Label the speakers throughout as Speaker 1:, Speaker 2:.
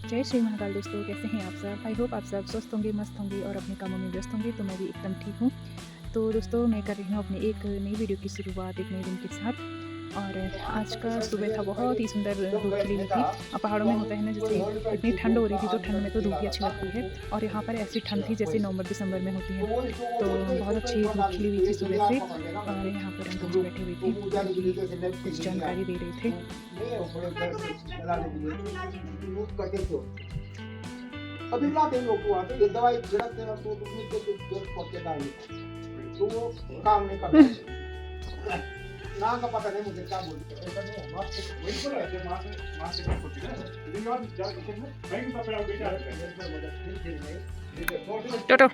Speaker 1: जय श्री महाकाल दोस्तों, कैसे हैं आप सब। आई होप आप सब स्वस्थ होंगे, मस्त होंगे और अपने कामों में व्यस्त होंगे। तो मैं भी एकदम ठीक हूँ। तो दोस्तों मैं कर रही हूँ अपनी एक नई वीडियो की शुरुआत एक नए दिन के साथ। और आज का सुबह था, बहुत ही सुंदर धूप खिली हुई थी। पहाड़ों में होता है ना, जैसे इतनी ठंड हो रही थी तो ठंड में तो धूप ही अच्छी लगती है। और यहाँ पर ऐसी ठंड थी जैसे नवंबर दिसंबर में होती है। तो बहुत अच्छी धूप खिली हुई थी सुबह से। और यहाँ पर अंकल जी बैठे हुए थे जो कि कुछ जानकारी दे रहे थे।
Speaker 2: अभी लाते हैं लोग को आते ये दवाई छिड़कते हैं तो उसमें तो जरूरत पड़ते नहीं तो वो काम नहीं करता ना का पता नहीं मुझे क्या बोलते ऐसा नहीं है मां से वही बोला है मां से क्या होती है लेकिन और जा किचन में बैंक का पड़ा बेटा है
Speaker 1: टोटो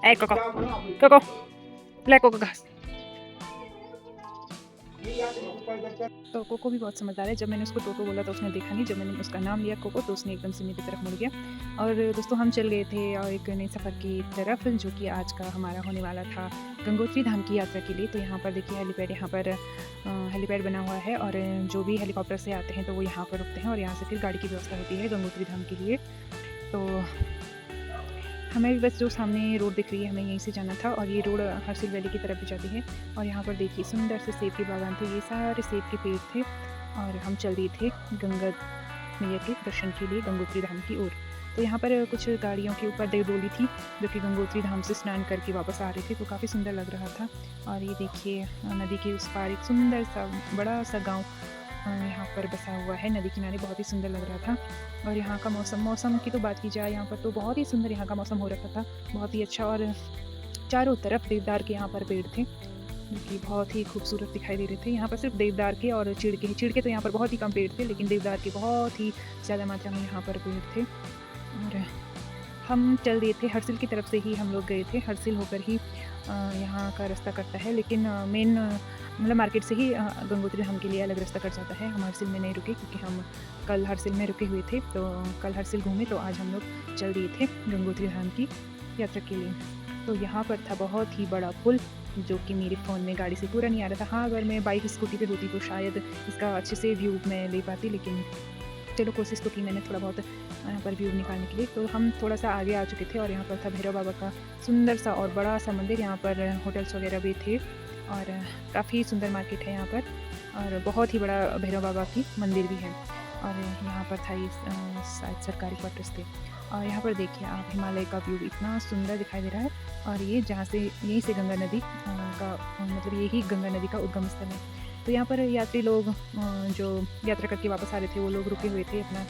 Speaker 1: ए कोको कोको ले कोको घास। तो कोको भी बहुत समझदार है। जब मैंने उसको टोटो बोला तो उसने देखा नहीं। जब मैंने उसका नाम लिया कोको तो उसने एकदम से मेरी तरफ मुड़ गया। और दोस्तों हम चल गए थे और एक नए सफ़र की तरफ, जो कि आज का हमारा होने वाला था गंगोत्री धाम की यात्रा के लिए। तो यहाँ पर देखिए हेलीपैड, यहाँ पर हेलीपैड बना हुआ है और जो भी हेलीकॉप्टर से आते हैं तो वो यहाँ पर रुकते हैं और यहाँ से फिर गाड़ी की व्यवस्था होती है गंगोत्री धाम के लिए। तो हमें भी बस जो सामने रोड दिख रही है हमें यहीं से जाना था और ये रोड हरसिल वैली की तरफ भी जाती है। और यहाँ पर देखिए सुंदर से सेब के बागान थे, ये सारे सेब के पेड़ थे। और हम चल रहे थे गंगा मैया के दर्शन के लिए गंगोत्री धाम की ओर। तो यहाँ पर कुछ गाड़ियों के ऊपर देव डोली थी जो कि गंगोत्री धाम से स्नान करके वापस आ रहे थे, तो काफ़ी सुंदर लग रहा था। और ये देखिए नदी के उस पार एक सुंदर सा बड़ा सा गाँव यहाँ पर बसा हुआ है नदी किनारे, बहुत ही सुंदर लग रहा था। और यहाँ का मौसम की तो बात की जाए यहाँ पर तो बहुत ही सुंदर यहाँ का मौसम हो रखा था, बहुत ही अच्छा। और चारों तरफ देवदार के यहाँ पर पेड़ थे जो कि बहुत ही खूबसूरत दिखाई दे रहे थे। यहाँ पर सिर्फ देवदार के और चिड़ के तो यहाँ पर बहुत ही कम पेड़ थे, लेकिन देवदार के बहुत ही ज़्यादा मात्रा में यहाँ पर पेड़ थे। और हम चल दिए थे हरसिल की तरफ से ही हम लोग गए थे। हरसिल होकर ही यहाँ का रास्ता कटता है, लेकिन मेन मतलब मार्केट से ही गंगोत्री धाम के लिए अलग रास्ता कट जाता है। हम हरसिल में नहीं रुके क्योंकि हम कल हरसिल में रुके हुए थे, तो कल हरसिल घूमे तो आज हम लोग चल दिए थे गंगोत्री धाम की यात्रा के लिए। तो यहाँ पर था बहुत ही बड़ा पुल जो कि मेरे फ़ोन में गाड़ी से पूरा नहीं आ रहा था। हाँ, अगर मैं बाइक स्कूटी पे होती तो शायद इसका अच्छे से व्यू मैं ले पाती, लेकिन चलो कोशिश तो की मैंने थोड़ा बहुत यहाँ पर व्यू निकालने के लिए। तो हम थोड़ा सा आगे आ चुके थे और यहाँ पर था भैरव बाबा का सुंदर सा और बड़ा सा मंदिर। यहाँ पर होटल्स वगैरह भी थे और काफ़ी सुंदर मार्केट है यहाँ पर, और बहुत ही बड़ा भैरव बाबा की मंदिर भी है। और यहाँ पर था ये शायद सरकारी क्वार्टर्स थे। और यहाँ पर देखिए आप हिमालय का व्यू इतना सुंदर दिखाई दे रहा है। और ये जहाँ से यहीं से गंगा नदी का मतलब यही गंगा नदी का उद्गम स्थल है। तो यहाँ पर यात्री लोग जो यात्रा करके वापस आ रहे थे वो लोग रुके हुए थे अपना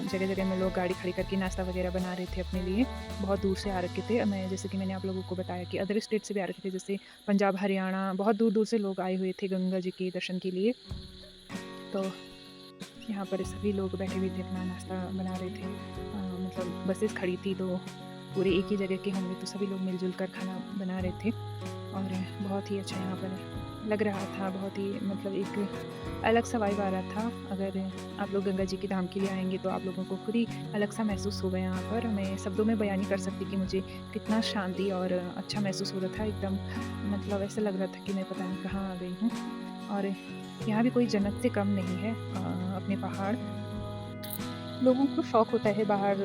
Speaker 1: जगह जगह में लोग गाड़ी खड़ी करके नाश्ता वगैरह बना रहे थे अपने लिए। बहुत दूर से आ रखे थे, मैं जैसे कि मैंने आप लोगों को बताया कि अदर स्टेट से भी आ रखे थे, जैसे पंजाब, हरियाणा, बहुत दूर दूर से लोग आए हुए थे गंगा जी के दर्शन के लिए। तो यहाँ पर सभी लोग बैठे हुए थे, अपना नाश्ता बना रहे थे। मतलब बसेस खड़ी थी तो पूरे एक ही जगह के होंगे तो सभी लोग मिलजुल कर खाना बना रहे थे। और बहुत ही अच्छा यहाँ पर लग रहा था, बहुत ही मतलब एक अलग सा वाइब आ रहा था। अगर आप लोग गंगा जी के धाम के लिए आएंगे तो आप लोगों को खुद ही अलग सा महसूस होगा यहाँ पर। मैं शब्दों में बयान नहीं कर सकती कि मुझे कितना शांति और अच्छा महसूस हो रहा था। एकदम मतलब ऐसा लग रहा था कि मैं पता नहीं कहाँ आ गई हूँ। और यहाँ भी कोई जन्नत से कम नहीं है। अपने पहाड़, लोगों को शौक़ होता है बाहर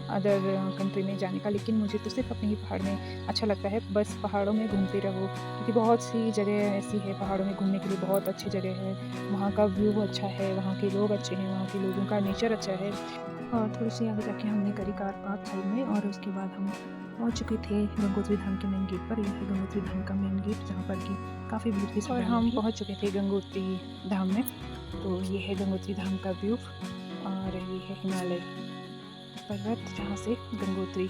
Speaker 1: अदर कंट्री में जाने का, लेकिन मुझे तो सिर्फ अपने ही पहाड़ में अच्छा लगता है। बस पहाड़ों में घूमते रहो, क्योंकि बहुत सी जगह ऐसी है पहाड़ों में घूमने के लिए, बहुत अच्छी जगह है। वहाँ का व्यू अच्छा है, वहाँ के लोग अच्छे हैं, वहाँ के लोगों का नेचर अच्छा है। और थोड़ी सी आगे जाके हमने करी कार पार्क साइड में, और उसके बाद हम पहुँच चुके थे गंगोत्री धाम के मेन गेट पर। यह है गंगोत्री धाम का मेन गेट, जहाँ पर कि काफ़ी भीड़ थी और हम पहुँच चुके थे गंगोत्री धाम में। तो ये है गंगोत्री धाम का व्यू और ये है हिमालय पर्वत जहाँ से गंगोत्री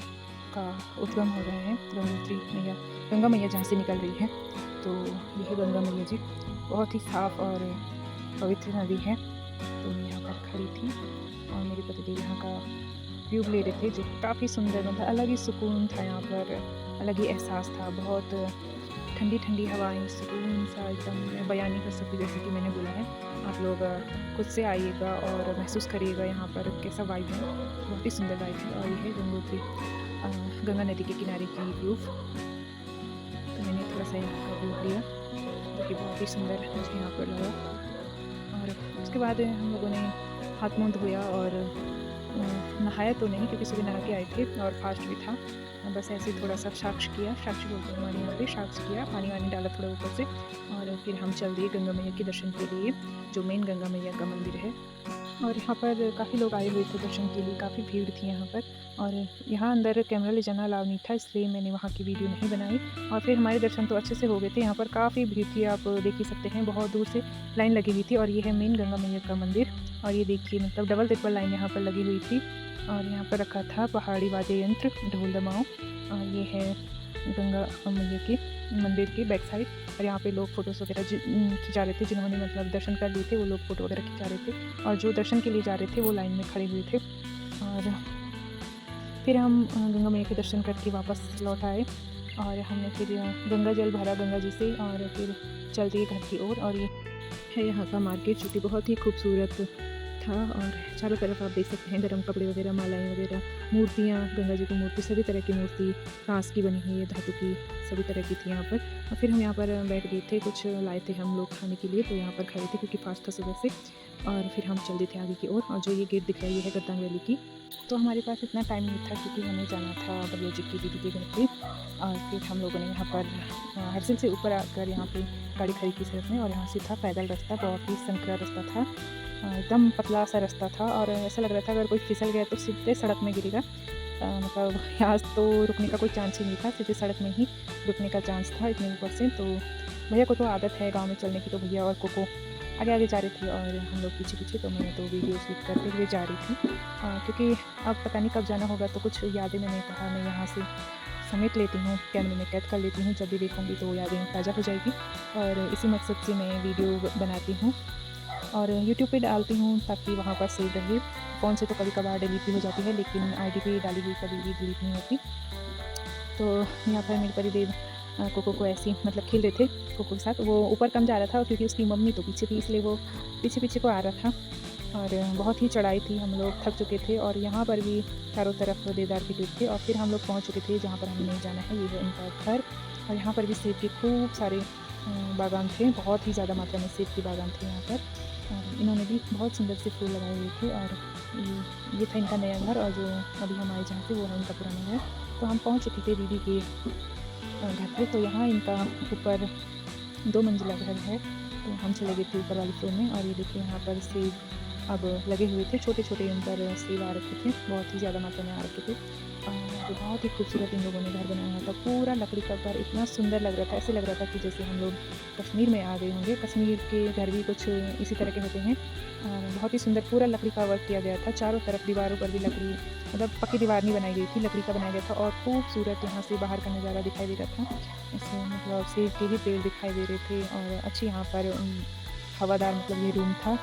Speaker 1: का उद्गम हो रहा है। गंगोत्री मैया, गंगा मैया जहाँ से निकल रही है। तो ये है गंगा मैया जी, बहुत ही साफ़ और पवित्र नदी है। तो मैं यहाँ पर खड़ी थी और मेरे पतिदेव यहाँ का व्यू ले रहे थे, जो काफ़ी सुंदर, मतलब अलग ही सुकून था यहाँ पर, अलग ही एहसास था। बहुत ठंडी ठंडी हवाएं, सुकून सा एकदम, मैं बयान नहीं कर सकती जैसे कि मैंने बोला है। आप लोग खुद से आइएगा और महसूस करिएगा यहाँ पर कैसा वाइब है, बहुत ही सुंदर वाइब है। और ये है गंगोत्री गंगा नदी के किनारे की व्यू। तो मैंने थोड़ा सा यहाँ का व्यू लिया जो कि बहुत ही सुंदर मुझे यहाँ पर लगा। और उसके बाद हम लोगों ने हाथ मुँह धोया और नहाया तो नहीं क्योंकि सुबह नहा के आए थे और फास्ट भी था। बस ऐसे ही थोड़ा सा साक्ष किया, साक्षी बोलते हैं हमारे यहाँ पे, साक्ष किया, पानी वानी डाला थोड़ा ऊपर से और फिर हम चल दिए गंगा मैया के दर्शन के लिए, जो मेन गंगा मैया का मंदिर है। और यहाँ पर काफ़ी लोग आए हुए थे दर्शन के लिए, काफ़ी भीड़ थी यहाँ पर। और यहाँ अंदर कैमरा ले जाना अलाउ नहीं था, इसलिए मैंने वहाँ की वीडियो नहीं बनाई। और फिर हमारे दर्शन तो अच्छे से हो गए थे। यहाँ पर काफ़ी भीड़ थी, आप देख ही सकते हैं, बहुत दूर से लाइन लगी हुई थी। और ये है मेन गंगा मैया का मंदिर। और ये देखिए मतलब डबल ट्रिपल लाइन यहाँ पर लगी हुई थी। और यहाँ पर रखा था पहाड़ी वाद्य यंत्र, ढोल दमाओ। और ये है गंगा मैया के मंदिर की बैक साइड। और यहाँ पे लोग फ़ोटोज़ वगैरह खिंचा रहे थे, जिन्होंने मतलब दर्शन कर लिए थे वो लोग फ़ोटो वगैरह खिंचा रहे थे। और जो दर्शन के लिए जा रहे थे वो लाइन में खड़े हुए थे। और फिर हम गंगा मैया के दर्शन करके वापस लौट आए। और हमने फिर गंगा जल भरा गंगा जी से और फिर चल दिए घर की ओर। और ये है यहाँ का मार्केट, जो कि बहुत ही खूबसूरत था। और चारों तरफ आप देख सकते हैं गर्म कपड़े वगैरह, मालाएं वगैरह, मूर्तियाँ, गंगा जी की मूर्ति, सभी तरह की मूर्ति, कांस की बनी हुई है, धातु की, सभी तरह की थी यहाँ पर। और फिर हम यहाँ पर बैठ गए थे, कुछ लाए थे हम लोग खाने के लिए, तो यहाँ पर खड़े थे क्योंकि फास्ट था सुबह से। और फिर हम चल दिए थे आगे की ओर। और जो ये गेट दिख रहा है ये है गद्दांग वैली की। तो हमारे पास इतना टाइम नहीं था क्योंकि हमें जाना था भैया जी की दीदी के घर पे। और फिर हम लोगों ने यहाँ पर हरसिल से ऊपर आकर यहाँ पे गाड़ी खड़ी की सड़क में। और यहाँ से था पैदल रास्ता, बहुत ही संकरा रास्ता था, एकदम पतला सा रास्ता था। और ऐसा लग रहा था अगर कोई फिसल गया तो सीधे सड़क में गिरेगा। मतलब यहाँ तो रुकने का कोई चांस ही नहीं था, सीधे सड़क में ही रुकने का चांस था इतने ऊपर से। तो भैया को तो आदत है गांव में चलने की, तो भैया और कोको आगे आगे जा रही थी और हम लोग पीछे पीछे। तो मैं तो वीडियो शूट करते हुए जा रही थी क्योंकि अब पता नहीं कब जाना होगा, तो कुछ यादें मैंने कहा मैं यहाँ से समेट लेती हूँ, कैमरे में कैद कर लेती हूँ, जब भी देखूँगी तो यादें ताज़ा हो जाएगी। और इसी मकसद से मैं वीडियो बनाती हूँ और यूट्यूब पे डालती हूँ ताकि वहाँ पर सेव रहे। फ़ोन से तो कभी कभार डिलीट भी हो जाती है, लेकिन आईडी पे डाली हुई कभी भी डिलीट नहीं होती। तो यहाँ पर मेरे परिदेव कोको को ऐसे मतलब खेल रहे थे कोको के साथ। वो ऊपर कम जा रहा था क्योंकि उसकी मम्मी तो पीछे थी, इसलिए वो पीछे पीछे को आ रहा था। और बहुत ही चढ़ाई थी, हम लोग थक चुके थे। और यहाँ पर भी चारों तरफ देवदार के पेड़ थे। और फिर हम लोग पहुँच चुके थे जहाँ पर हमें जाना है, ये है उनका घर। और यहाँ पर भी सेब के खूब सारे बागान थे, बहुत ही ज़्यादा मात्रा में सेब के बागान थे यहाँ पर। और इन्होंने भी बहुत सुंदर से फूल लगाए हुए थे। और ये था इनका नया घर। और जो अभी हम आए जहाँ से वो है इनका पुराना घर। तो हम पहुँच चुके थे दीदी के घर पे। तो यहाँ इनका ऊपर 2 मंजिला घर है, तो हम चले गए थे ऊपर वाली फ्लोर में। और ये देखिए यहाँ पर सेब अब लगे हुए थे, छोटे छोटे इन पर सेब आ रखे थे, बहुत ही ज़्यादा मात्रा में आ रखे थे। तो बहुत ही खूबसूरत इन लोगों ने घर बनाया था, पूरा लकड़ी का घर, इतना सुंदर लग रहा था, ऐसे लग रहा था कि जैसे हम लोग कश्मीर में आ गए होंगे। कश्मीर के घर भी कुछ इसी तरह के होते हैं। बहुत ही सुंदर पूरा लकड़ी का वर्क किया गया था, चारों तरफ दीवारों पर भी लकड़ी, मतलब पक्की दीवार नहीं बनाई गई थी, लकड़ी का बनाया गया था। और खूबसूरत यहाँ से बाहर का नज़ारा दिखाई दे रहा था, ऐसे मतलब सेब के ही पेड़ दिखाई दे रहे थे। और अच्छी यहाँ पर हवादार मतलब ये रूम था,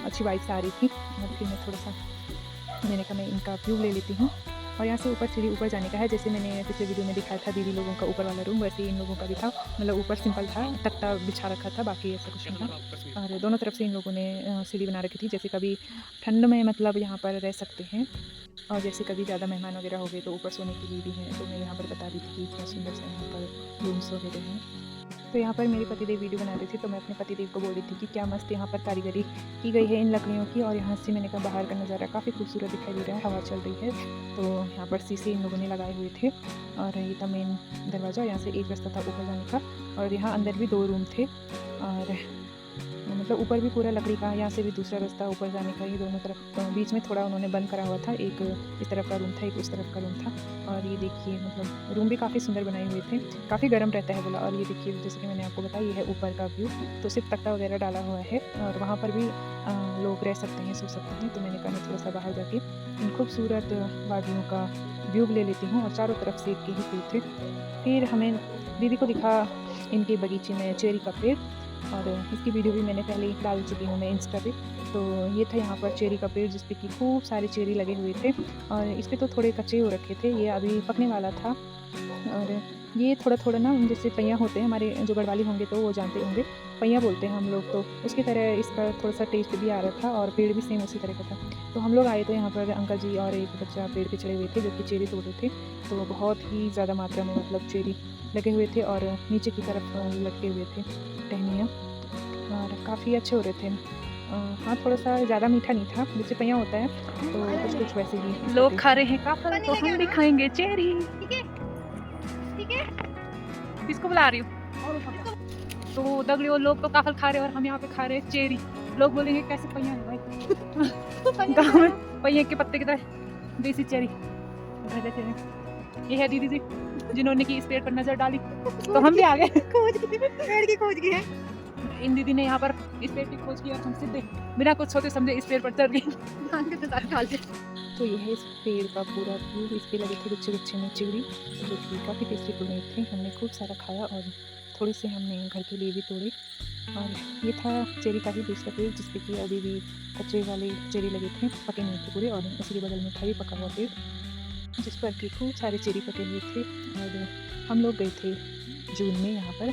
Speaker 1: अच्छी वाइब्स आ रही थी। और फिर मैं थोड़ा सा मैंने कहा मैं इनका व्यू ले लेती हूँ। और यहाँ से ऊपर सीढ़ी ऊपर जाने का है, जैसे मैंने पिछले वीडियो में दिखाया था दीदी लोगों का ऊपर वाला रूम, वैसे इन लोगों का भी था। मतलब ऊपर सिंपल था, तख्ता बिछा रखा था, बाकी ऐसा कुछ नहीं था। और दोनों तरफ से इन लोगों ने सीढ़ी बना रखी थी, जैसे कभी ठंड में मतलब यहाँ पर रह सकते हैं। और जैसे कभी ज़्यादा मेहमान वगैरह हो गए तो ऊपर सोने के लिए भी है। तो मैं यहाँ पर बता रही थी कि इतना सुंदर से यहाँ पर रूम्स वगैरह हैं। तो यहाँ पर मेरे पतिदेव वीडियो बना रहे थे, तो मैं अपने पतिदेव को बोल रही थी कि क्या मस्त यहाँ पर कारीगरी की गई है इन लकड़ियों की। और यहाँ से मैंने कहा बाहर का नज़ारा काफ़ी खूबसूरत दिखाई दे रहा है, हवा चल रही है। तो यहाँ पर शीशे इन लोगों ने लगाए हुए थे। और ये था मेन दरवाज़ा, यहाँ से एक रास्ता था ऊपर जाने का। और यहाँ अंदर भी 2 रूम थे। और मतलब ऊपर भी पूरा लकड़ी का, यहाँ से भी दूसरा रास्ता ऊपर जाने का, ये दोनों तरफ बीच में थोड़ा उन्होंने बंद करा हुआ था, एक इस तरफ का रूम था, एक उस तरफ का रूम था। और ये देखिए मतलब रूम भी काफ़ी सुंदर बनाए हुए थे, काफ़ी गर्म रहता है बोला। और ये देखिए जैसे कि मैंने आपको बताया ये है ऊपर का व्यू, तो सिर्फ तख्ता वगैरह डाला हुआ है और वहाँ पर भी लोग रह सकते हैं, सो सकते हैं। तो मैंने कहा थोड़ा सा बाहर जाके इन खूबसूरत वादियों का व्यू ले लेती हूँ। और चारों तरफ सेब के ही पेड़ थे। फिर हमें दीदी को दिखा इनके बगीचे में चेरी का पेड़, और इसकी वीडियो भी मैंने पहले ही डाल चुकी हूँ मैं इंस्टा पे। तो ये था यहाँ पर चेरी का पेड़, जिस पे कि खूब सारे चेरी लगे हुए थे। और इस पे तो थोड़े कच्चे हो रखे थे, ये अभी पकने वाला था। और ये थोड़ा थोड़ा ना जैसे पैया होते हैं, हमारे जो गढ़वाली होंगे तो वो जानते होंगे, पैया बोलते हैं हम लोग, तो उसकी तरह इसका थोड़ा सा टेस्ट भी आ रहा था। और पेड़ भी सेम उसी तरह का था। तो हम लोग आए तो यहाँ पर अंकल जी और एक बच्चा पेड़ पे चढ़े हुए थे जो कि चेरी तोड़ रहे थे। तो बहुत ही ज़्यादा मात्रा में मतलब चेरी लगे हुए थे और नीचे की तरफ लटके हुए थे टहनियाँ, और काफ़ी अच्छे हो रहे थे। हाँ, थोड़ा-सा ज़्यादा मीठा नहीं था, जैसे पहिया होता है, तो कुछ-कुछ वैसे ही लोग खा रहे हैं काफल, तो हम भी खाएँगे चेरी।
Speaker 3: ठीक है, ठीक है।
Speaker 1: किसको बुला रही हो? तो दगड़ियों, लोग तो काफल खा रहे हैं और हम यहाँ पे खा रहे हैं चेरी। लोग बोलेंगे कैसे पहिया है भाई? गाँव में पहिए के पत्ते की तरह देसी चेरी उठा देते हैं। ये है दीदी जी जिन्होंने की इस पेड़ पर नजर डाली, तो हम भी आ गए।
Speaker 3: पेड़ की खोज की है।
Speaker 1: इन दीदी ने यहाँ पर इस पेड़ की खोज की और हम सीधे बिना कुछ सोचे समझे इस पेड़ पर चढ़ गए। तो ये है इस पेड़ का पूरा व्यू। इस पे लगे थे गुच्छे-गुच्छे में चेरी, जो कि काफ़ी टेस्टी बने थे। हमने खूब सारा खाया और थोड़े से हमने घर के लिए भी तोड़े। और ये था चेरी का ही दूसरा पेड़, जिस पे कि अभी भी कच्चे वाले चेरी लगे थे, पके नहीं थे पूरे। और उसी के बगल में था ये पका हुआ पेड़, जिस पर कि खूब सारे चेरी पके हुए थे। और हम लोग गए थे जून में यहाँ पर,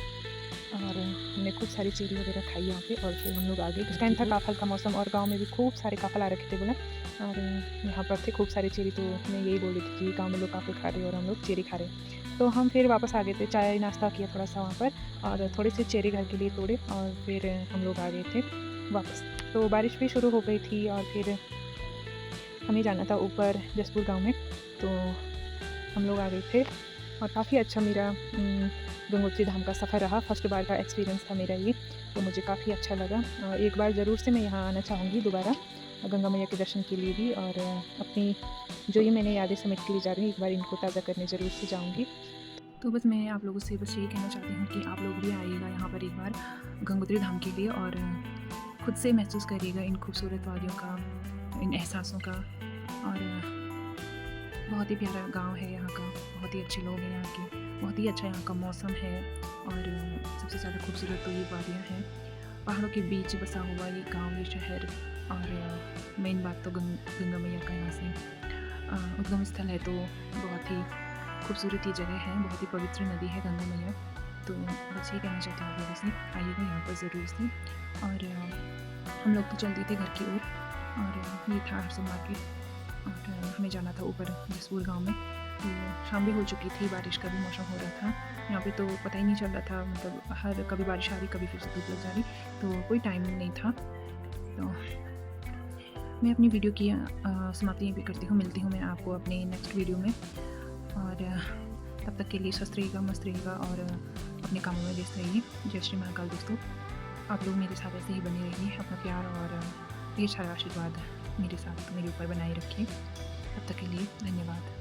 Speaker 1: और हमने खूब सारी चेरी वगैरह खाई यहाँ पे। और फिर हम लोग आगे, उस टाइम था काफल का मौसम और गांव में भी खूब सारे काफल आ रखे थे बोला। और यहाँ पर थे खूब सारे चेरी, तो मैं यही बोल रही थी कि गांव में लोग काफल खा रहे हैं और हम लोग चेरी खा रहे हैं। तो हम फिर वापस आ गए थे, चाय नाश्ता किया थोड़ा सा वहाँ पर, और थोड़े से चेरी घर के लिए तोड़े, और फिर हम लोग आ गए थे वापस। तो बारिश भी शुरू हो गई थी और फिर हमें जाना था ऊपर जसपुर गाँव में, तो हम लोग आ गए थे। और काफ़ी अच्छा मेरा गंगोत्री धाम का सफ़र रहा। फर्स्ट बार का एक्सपीरियंस था मेरा ये, तो मुझे काफ़ी अच्छा लगा। एक बार ज़रूर से मैं यहाँ आना चाहूँगी दोबारा, गंगा मैया के दर्शन के लिए भी, और अपनी जो ये मैंने यादें समेट के लिए जा रही हूँ, एक बार इनको ताज़ा करने ज़रूर से जाऊँगी। तो बस मैं आप लोगों से बस यही कहना चाहती हूँ कि आप लोग भी आइएगा यहाँ पर एक बार गंगोत्री धाम के लिए, और खुद से महसूस करिएगा इन खूबसूरत वादियों का, इन एहसासों का। और बहुत ही प्यारा गांव है यहाँ का, बहुत ही अच्छे लोग हैं यहाँ के, बहुत ही अच्छा यहाँ का मौसम है। और सबसे ज़्यादा खूबसूरत तो ये वादियाँ हैं, पहाड़ों के बीच बसा हुआ ये गांव, ये शहर। और मेन बात तो गंगा मैया का यहाँ से उद्गम स्थल है, तो बहुत ही खूबसूरत ये जगह है, बहुत ही पवित्र नदी है गंगा मैया। तो बस ये कहना चाहती हूँ आप लोगों से, आइएगा यहाँ पर ज़रूर से। और हम लोग तो चलते थे घर की ओर, और ये था हरसो मार्केट, और हमें जाना था ऊपर जसपुर गांव में। तो शाम भी हो चुकी थी, बारिश का भी मौसम हो रहा था यहाँ पे, तो पता ही नहीं चल रहा था, मतलब हर कभी बारिश आ रही, कभी फिर से धूप लग जा रही, तो कोई टाइम नहीं था। तो मैं अपनी वीडियो की समाप्ति यहीं पे करती हूँ। मिलती हूँ मैं आपको अपने नेक्स्ट वीडियो में, और तब तक के लिए स्वस्थ रहिएगा, मस्त रहिएगा, और अपने कामों में व्यस्त रहिए। जय श्री महाकाल दोस्तों, आप लोग मेरे साथ ऐसे ही बने रहिए, अपना प्यार और ये सारा आशीर्वाद मेरे साथ, मेरे ऊपर बनाए रखिए। तब तक के लिए धन्यवाद।